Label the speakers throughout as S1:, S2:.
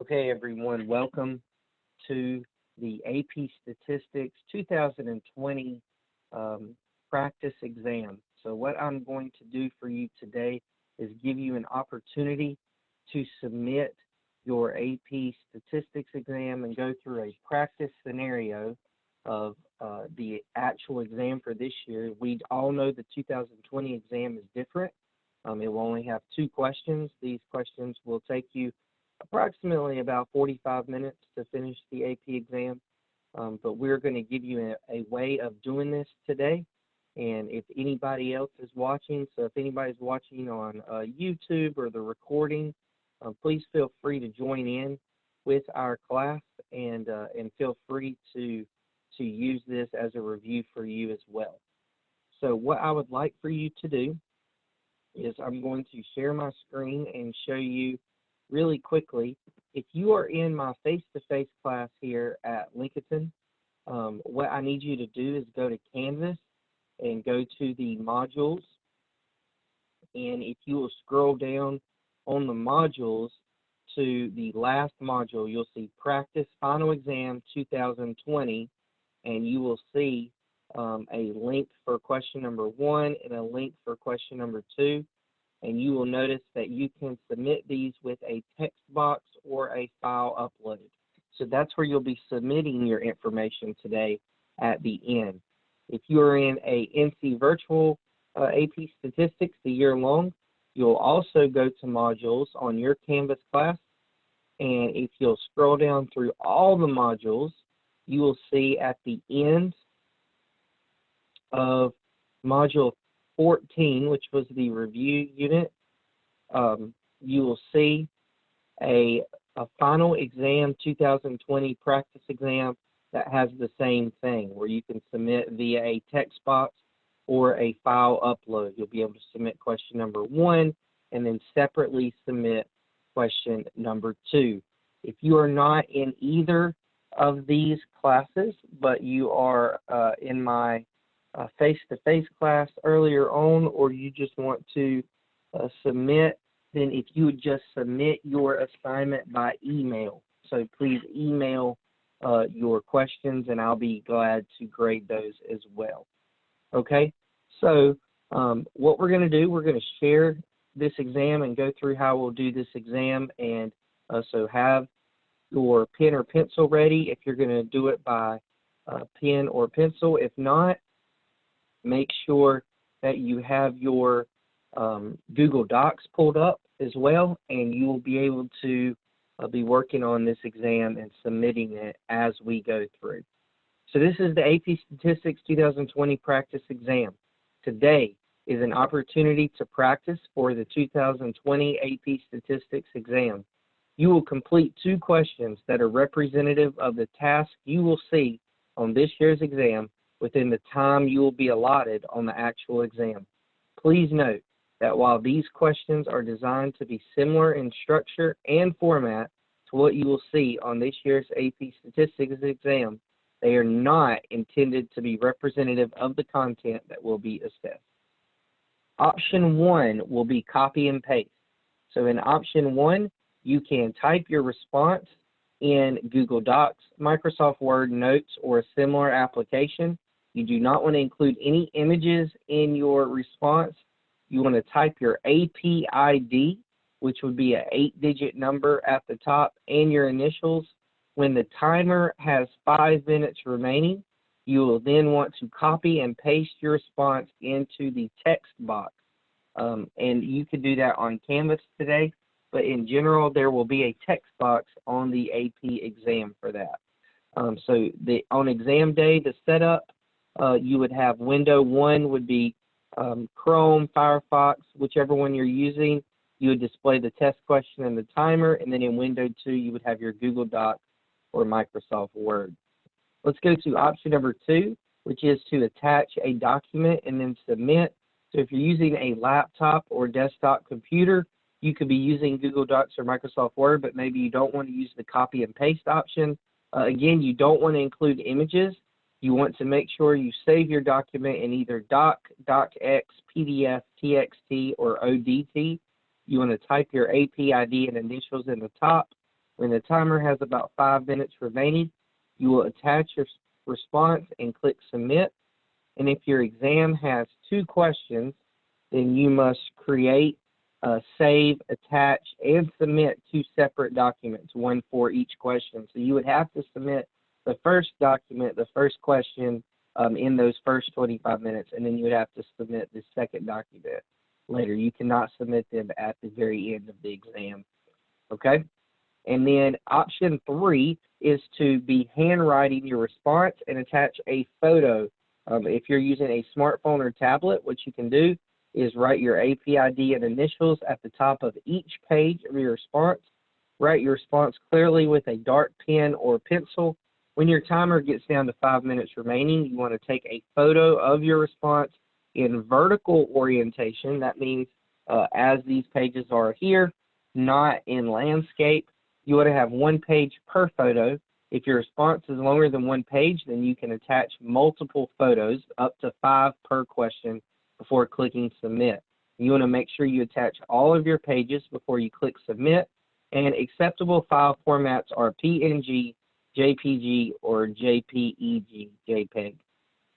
S1: Okay, everyone, welcome to the AP Statistics 2020 practice exam. So what I'm going to do for you today is give you an opportunity to submit your AP Statistics exam and go through a practice scenario of the actual exam for this year. We all know the 2020 exam is different. It will only have 2 questions. These questions will take you approximately about 45 minutes to finish the AP exam, but we're going to give you a way of doing this today. And if anybody else is watching, so if anybody's watching on YouTube or the recording, please feel free to join in with our class and feel free to use this as a review for you as well. So what I would like for you to do is I'm going to share my screen and show you really quickly. If you are in my face-to-face class here at Lincoln, what I need you to do is go to Canvas and go to the modules. And if you will scroll down on the modules to the last module, you'll see Practice Final Exam 2020, and you will see a link for question number 1 and a link for question number 2. And you will notice that you can submit these with a text box or a file upload. So that's where you'll be submitting your information today at the end. If you're in a NC Virtual AP Statistics the year long, you'll also go to modules on your Canvas class. And if you'll scroll down through all the modules, you will see at the end of module 14, which was the review unit, you will see a final exam 2020 practice exam that has the same thing, where you can submit via a text box or a file upload. You'll be able to submit question number 1 and then separately submit question number 2. If you are not in either of these classes, but you are in my face-to-face class earlier on, or you just want to submit, then if you would just submit your assignment by email. So please email your questions, and I'll be glad to grade those as well. Okay, so what we're going to do, we're going to share this exam and go through how we'll do this exam, and so have your pen or pencil ready if you're going to do it by pen or pencil. If not, make sure that you have your Google Docs pulled up as well, and you will be able to be working on this exam and submitting it as we go through. So this is the AP Statistics 2020 practice exam. Today is an opportunity to practice for the 2020 AP Statistics exam. You will complete 2 questions that are representative of the task you will see on this year's exam within the time you will be allotted on the actual exam. Please note that while these questions are designed to be similar in structure and format to what you will see on this year's AP Statistics exam, they are not intended to be representative of the content that will be assessed. Option 1 will be copy and paste. So in option 1, you can type your response in Google Docs, Microsoft Word, Notes, or a similar application. You do not want to include any images in your response. You want to type your AP ID, which would be an 8-digit number at the top, and your initials. When the timer has 5 minutes remaining, you will then want to copy and paste your response into the text box. And you can do that on Canvas today, but in general, there will be a text box on the AP exam for that. So on exam day, the setup, you would have window 1 would be Chrome, Firefox, whichever one you're using. You would display the test question and the timer, and then in window 2, you would have your Google Docs or Microsoft Word. Let's go to option number 2, which is to attach a document and then submit. So if you're using a laptop or desktop computer, you could be using Google Docs or Microsoft Word, but maybe you don't want to use the copy and paste option. Again, you don't want to include images. You want to make sure you save your document in either Doc, DocX, PDF, TXT, or ODT. You want to type your AP ID and initials in the top, When the timer has about 5 minutes remaining, you will attach your response and click submit. And if your exam has 2 questions, then you must create, save, attach, and submit 2 separate documents, one for each question. So you would have to submit the first document, the first question, in those first 25 minutes, and then you would have to submit the second document later. You cannot submit them at the very end of the exam. Okay? And then option 3 is to be handwriting your response and attach a photo. If you're using a smartphone or tablet, what you can do is write your AP ID and initials at the top of each page of your response. Write your response clearly with a dark pen or pencil. When your timer gets down to 5 minutes remaining, you want to take a photo of your response in vertical orientation. That means as these pages are here, not in landscape. You want to have 1 page per photo. If your response is longer than 1 page, then you can attach multiple photos, up to 5 per question, before clicking submit. You want to make sure you attach all of your pages before you click submit, and acceptable file formats are PNG, JPG, or JPEG, JPEG.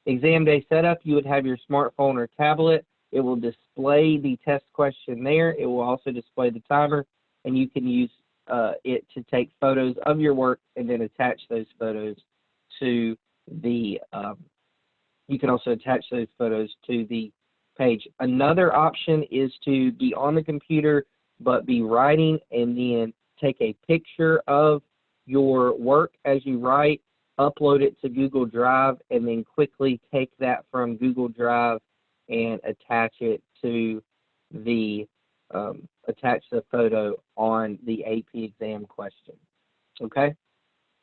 S1: Exam day setup, you would have your smartphone or tablet. It will display the test question there. It will also display the timer, and you can use it to take photos of your work and then attach those photos to the, you can also attach those photos to the page. Another option is to be on the computer but be writing and then take a picture of your work as you write, upload it to Google Drive, and then quickly take that from Google Drive and attach it to the attach the photo on the AP exam question. Okay?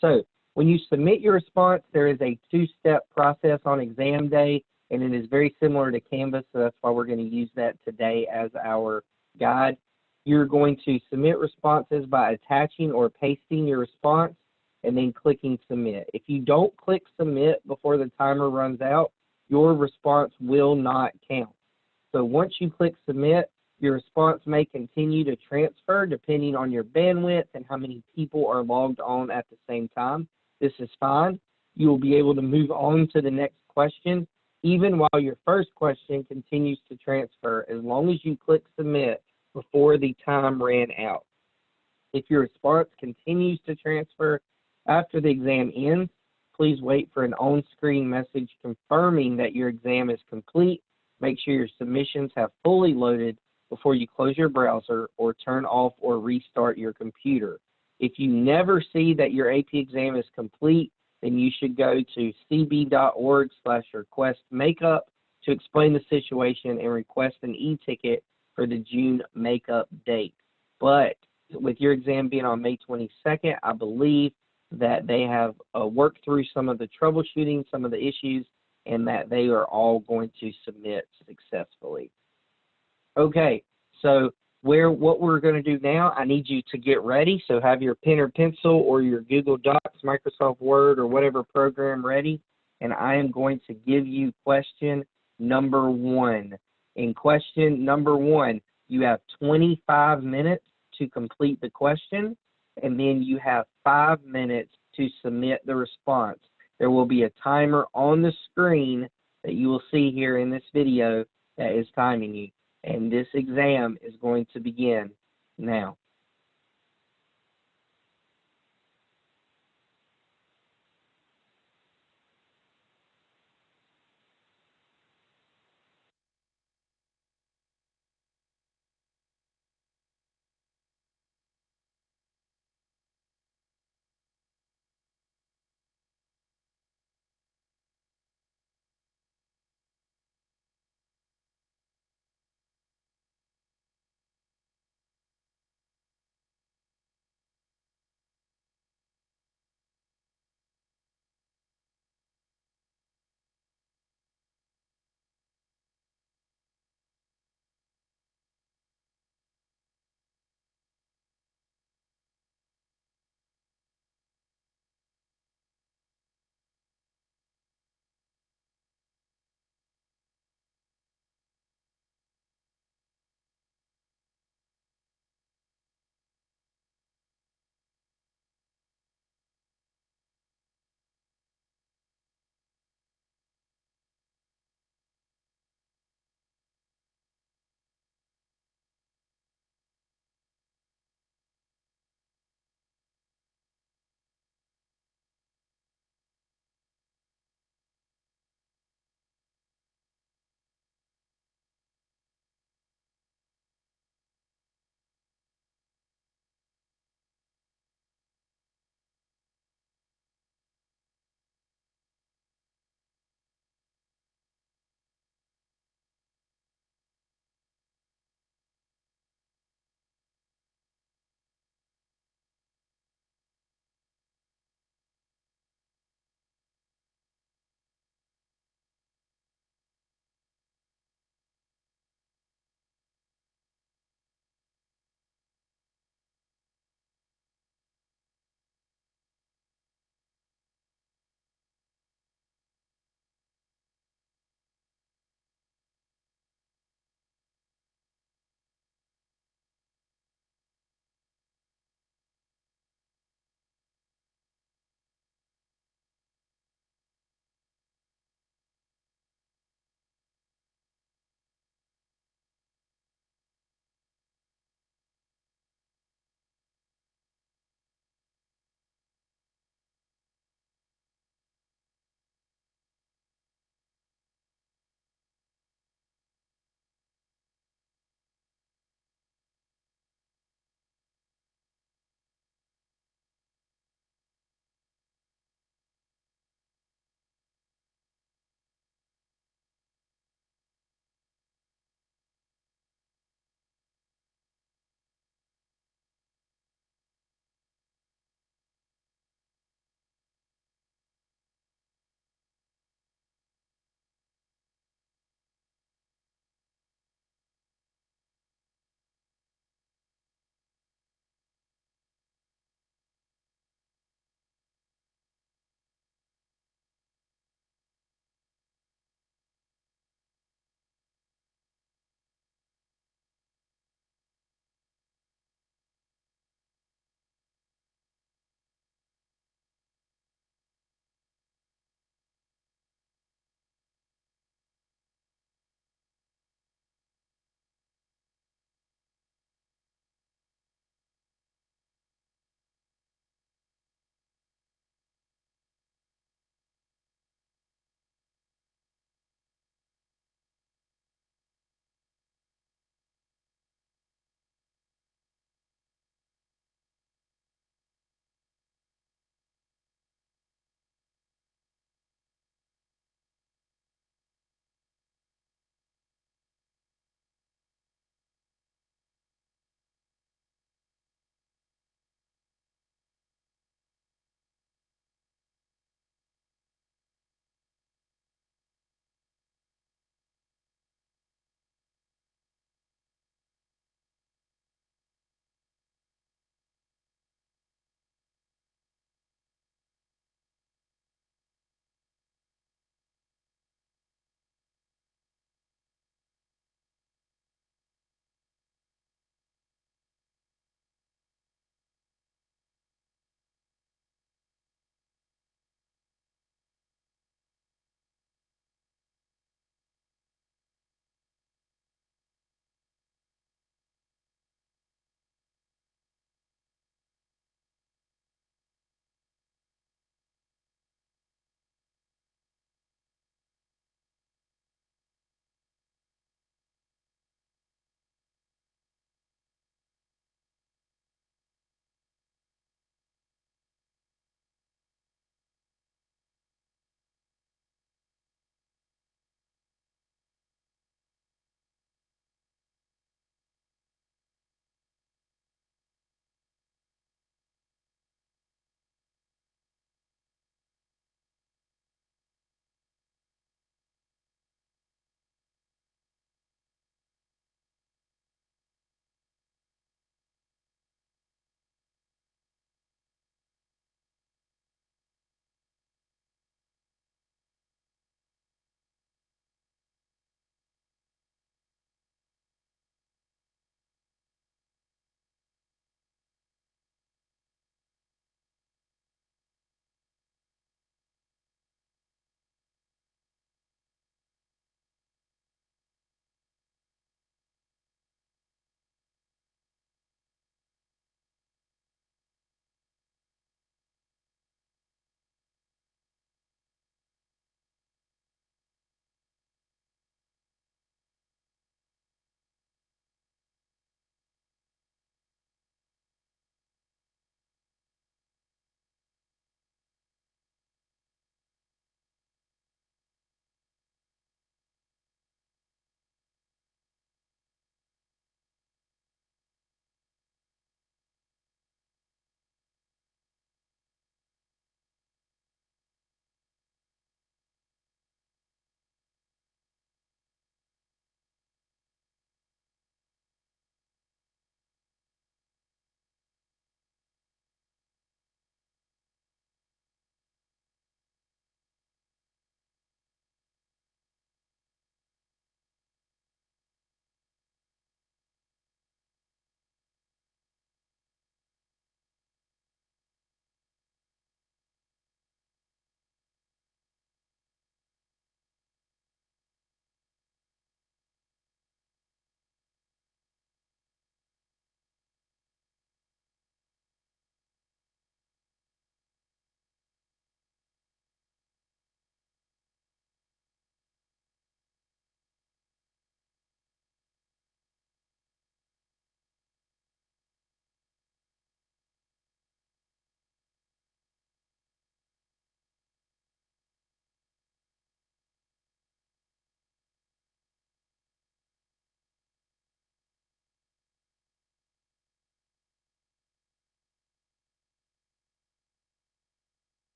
S1: So when you submit your response, there is a 2-step process on exam day, and it is very similar to Canvas, so that's why we're going to use that today as our guide. You're going to submit responses by attaching or pasting your response and then clicking submit. If you don't click submit before the timer runs out, your response will not count. So once you click submit, your response may continue to transfer depending on your bandwidth and how many people are logged on at the same time. This is fine. You will be able to move on to the next question even while your first question continues to transfer, as long as you click submit before the time ran out. If your response continues to transfer after the exam ends, please wait for an on-screen message confirming that your exam is complete. Make sure your submissions have fully loaded before you close your browser or turn off or restart your computer. If you never see that your AP exam is complete, then you should go to cb.org/request-makeup to explain the situation and request an e-ticket for the June makeup date. But with your exam being on May 22nd, I believe that they have worked through some of the troubleshooting, some of the issues, and that they are all going to submit successfully. Okay, so what we're going to do now, I need you to get ready. So have your pen or pencil or your Google Docs, Microsoft Word, or whatever program ready, and I am going to give you question number 1. In question number 1, you have 25 minutes to complete the question, and then you have 5 minutes to submit the response. There will be a timer on the screen that you will see here in this video that is timing you, and this exam is going to begin now.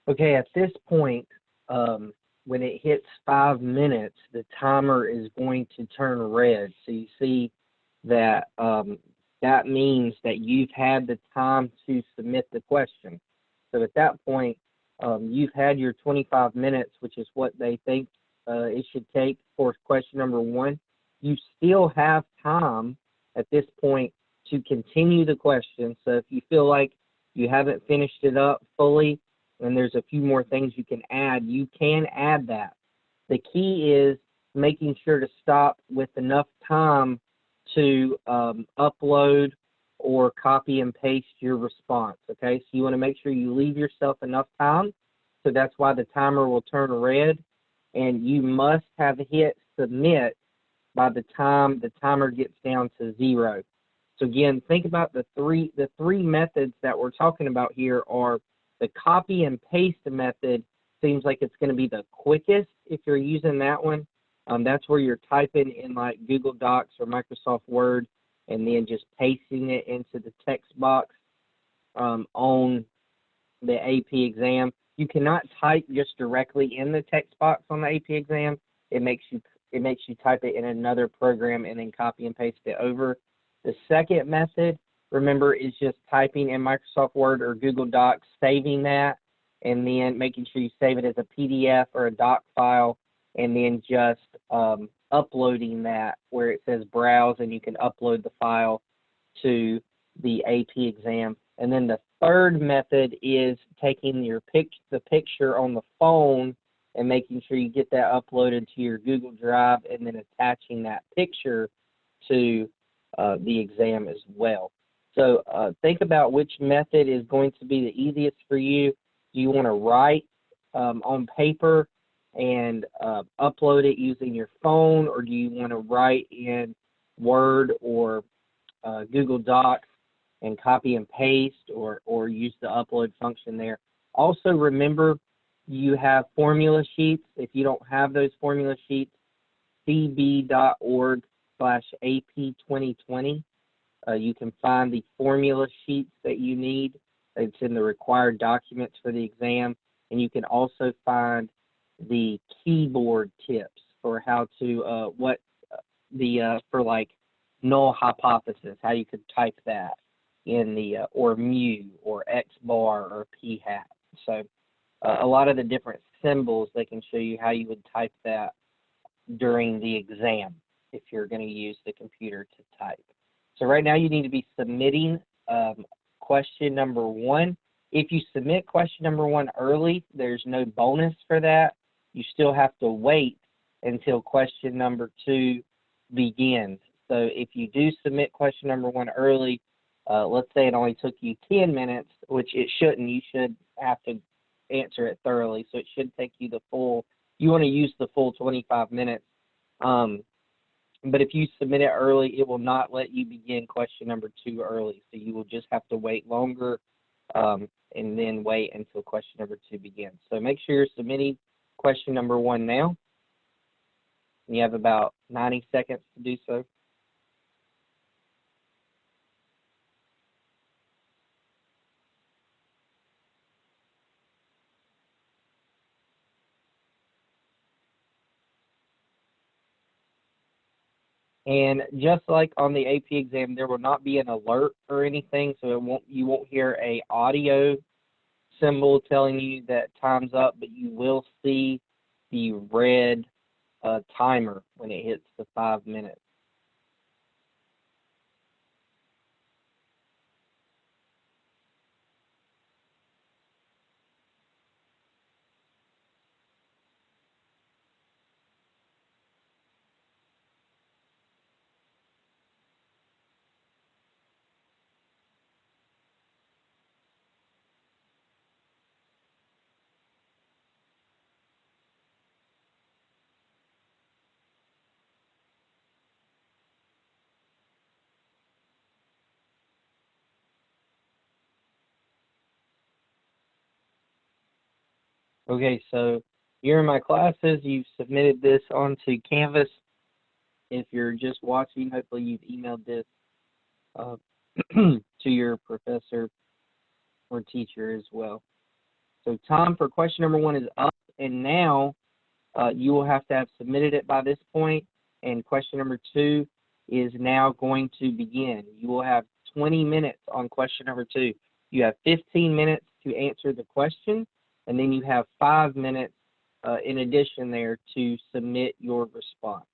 S1: Okay, at this point, when it hits 5 minutes, the timer is going to turn red. So you see that that means that you've had the time to submit the question. So at that point, you've had your 25 minutes, which is what they think it should take for question number one. You still have time at this point to continue the question. So if you feel like you haven't finished it up fully and there's a few more things you can add, you can add that. The key is making sure to stop with enough time to upload or copy and paste your response, okay? So you want to make sure you leave yourself enough time. So that's why the timer will turn red, and you must have hit submit by the time the timer gets down to 0. So again, think about the three methods that we're talking about here are the copy and paste method. Seems like it's going to be the quickest if you're using that one. That's where you're typing in like Google Docs or Microsoft Word and then just pasting it into the text box on the AP exam. You cannot type just directly in the text box on the AP exam. It makes you type it in another program and then copy and paste it over. The second method, remember, is just typing in Microsoft Word or Google Docs, saving that, and then making sure you save it as a PDF or a doc file, and then just uploading that where it says browse, and you can upload the file to the AP exam. And then the third method is taking the picture on the phone and making sure you get that uploaded to your Google Drive and then attaching that picture to the exam as well. So think about which method is going to be the easiest for you. Do you want to write on paper and upload it using your phone, or do you want to write in Word or Google Docs and copy and paste, or use the upload function there? Also remember, you have formula sheets. If you don't have those formula sheets, cb.org/AP2020. You can find the formula sheets that you need. It's in the required documents for the exam. And you can also find the keyboard tips for how to, for like null hypothesis, how you could type that in the, or mu, or X bar, or P hat. So a lot of the different symbols, they can show you how you would type that during the exam if you're going to use the computer to type. So right now you need to be submitting question number one. If you submit question number one early, there's no bonus for that. You still have to wait until question number two begins. So if you do submit question number one early, let's say it only took you 10 minutes, which it shouldn't. You should have to answer it thoroughly. So it should take you the full, you want to use the full 25 minutes. But if you submit it early, it will not let you begin question number two early. So you will just have to wait longer and then wait until question number two begins. So make sure you're submitting question number one now. You have about 90 seconds to do so. And just like on the AP exam, there will not be an alert or anything, so you won't hear a audio symbol telling you that time's up, but you will see the red timer when it hits the 5 minutes. Okay, so you're in my classes. You've submitted this onto Canvas. If you're just watching, hopefully you've emailed this to your professor or teacher as well. So time for question number 1 is up, and now you will have to have submitted it by this point, and question number 2 is now going to begin. You will have 20 minutes on question number 2. You have 15 minutes to answer the question, and then you have 5 minutes in addition there to submit your response.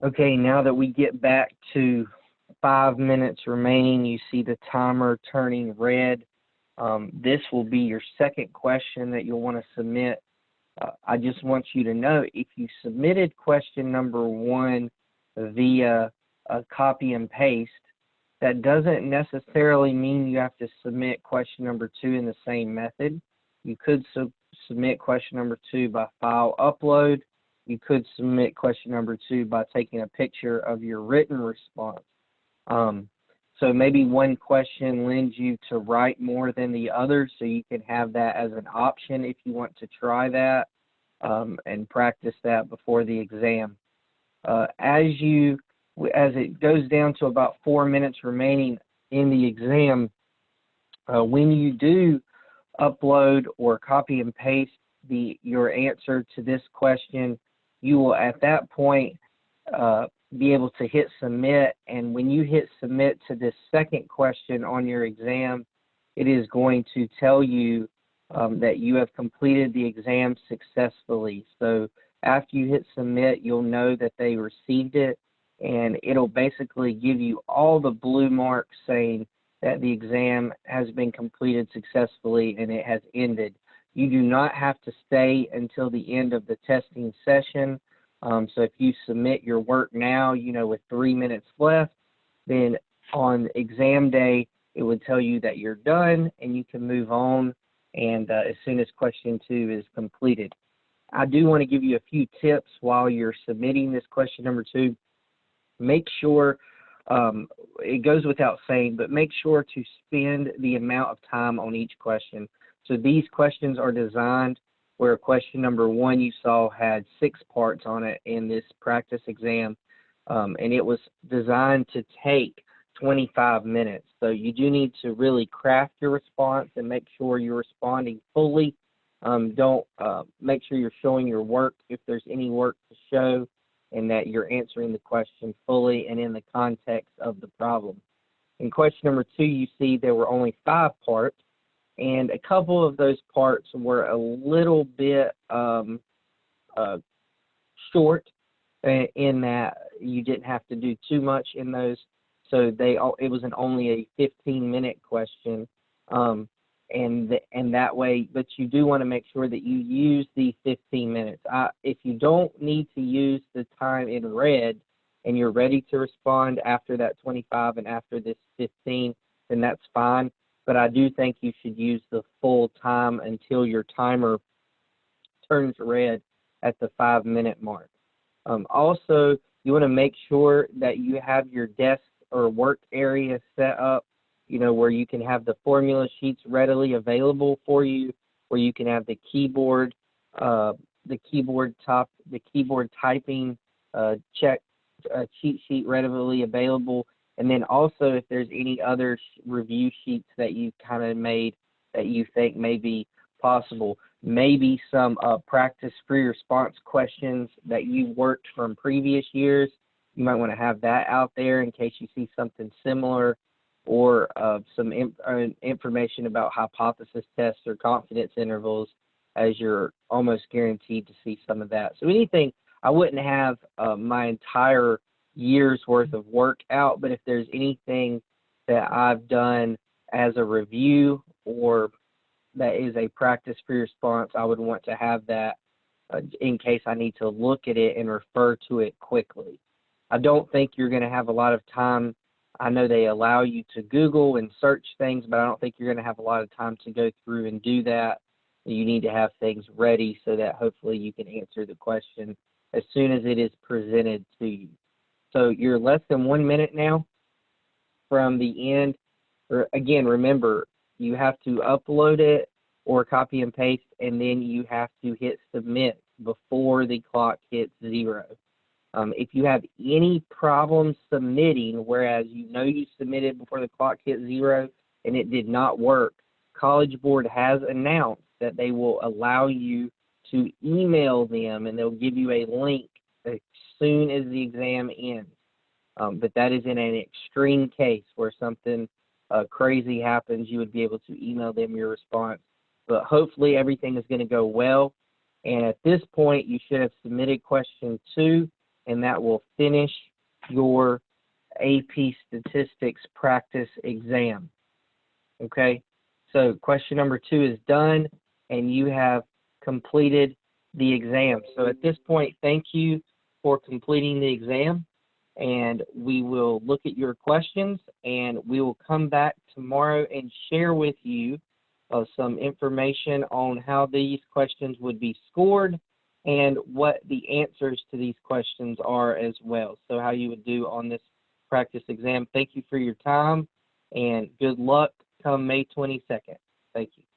S1: Okay, now that we get back to 5 minutes remaining, you see the timer turning red. This will be your second question that you'll want to submit. I just want you to know, if you submitted question number 1 via a copy and paste, that doesn't necessarily mean you have to submit question number 2 in the same method. You could submit question number 2 by file upload. You could submit question number 2 by taking a picture of your written response. So maybe one question lends you to write more than the other, so you can have that as an option if you want to try that and practice that before the exam. As it goes down to about 4 minutes remaining in the exam, when you do upload or copy and paste your answer to this question, you will at that point be able to hit submit, and when you hit submit to this second question on your exam, it is going to tell you that you have completed the exam successfully. So after you hit submit, you'll know that they received it, and it'll basically give you all the blue marks saying that the exam has been completed successfully and it has ended. You do not have to stay until the end of the testing session. So if you submit your work now, with 3 minutes left, then on exam day, it would tell you that you're done and you can move on, and as soon as question 2 is completed. I do want to give you a few tips while you're submitting this question number 2. Make sure, it goes without saying, but make sure to spend the amount of time on each question. So these questions are designed where question number 1 you saw had 6 parts on it in this practice exam, and it was designed to take 25 minutes. So you do need to really craft your response and make sure you're responding fully. Don't make sure you're showing your work if there's any work to show, and that you're answering the question fully and in the context of the problem. In question number 2, you see there were only 5 parts, and a couple of those parts were a little bit short in that you didn't have to do too much in those. So it was only a 15-minute question, and that way. But you do want to make sure that you use the 15 minutes. If you don't need to use the time in red, and you're ready to respond after that 25 and after this 15, then that's fine. But I do think you should use the full time until your timer turns red at the 5-minute mark. Also, you want to make sure that you have your desk or work area set up, where you can have the formula sheets readily available for you, where you can have the keyboard typing cheat sheet readily available. And then also, if there's any other review sheets that you kind of made that you think may be possible, maybe some practice free response questions that you worked from previous years, you might want to have that out there in case you see something similar, or some information about hypothesis tests or confidence intervals, as you're almost guaranteed to see some of that. So anything, I wouldn't have my entire year's worth of work out, but if there's anything that I've done as a review or that is a practice free response, I would want to have that in case I need to look at it and refer to it quickly. I don't think you're going to have a lot of time. I know they allow you to Google and search things, but I don't think you're going to have a lot of time to go through and do that. You need to have things ready so that hopefully you can answer the question as soon as it is presented to you. So you're less than 1 minute now from the end. Again, remember, you have to upload it or copy and paste, and then you have to hit submit before the clock hits 0. If you have any problems submitting, whereas you submitted before the clock hit 0 and it did not work, College Board has announced that they will allow you to email them, and they'll give you a link as soon as the exam ends. But that is in an extreme case where something crazy happens. You would be able to email them your response. But hopefully everything is going to go well. And at this point, you should have submitted question 2, and that will finish your AP Statistics practice exam. Okay, so question number 2 is done, and you have completed the exam. So at this point, thank you for completing the exam, and we will look at your questions, and we will come back tomorrow and share with you some information on how these questions would be scored and what the answers to these questions are as well. So how you would do on this practice exam. Thank you for your time, and good luck come May 22nd. Thank you.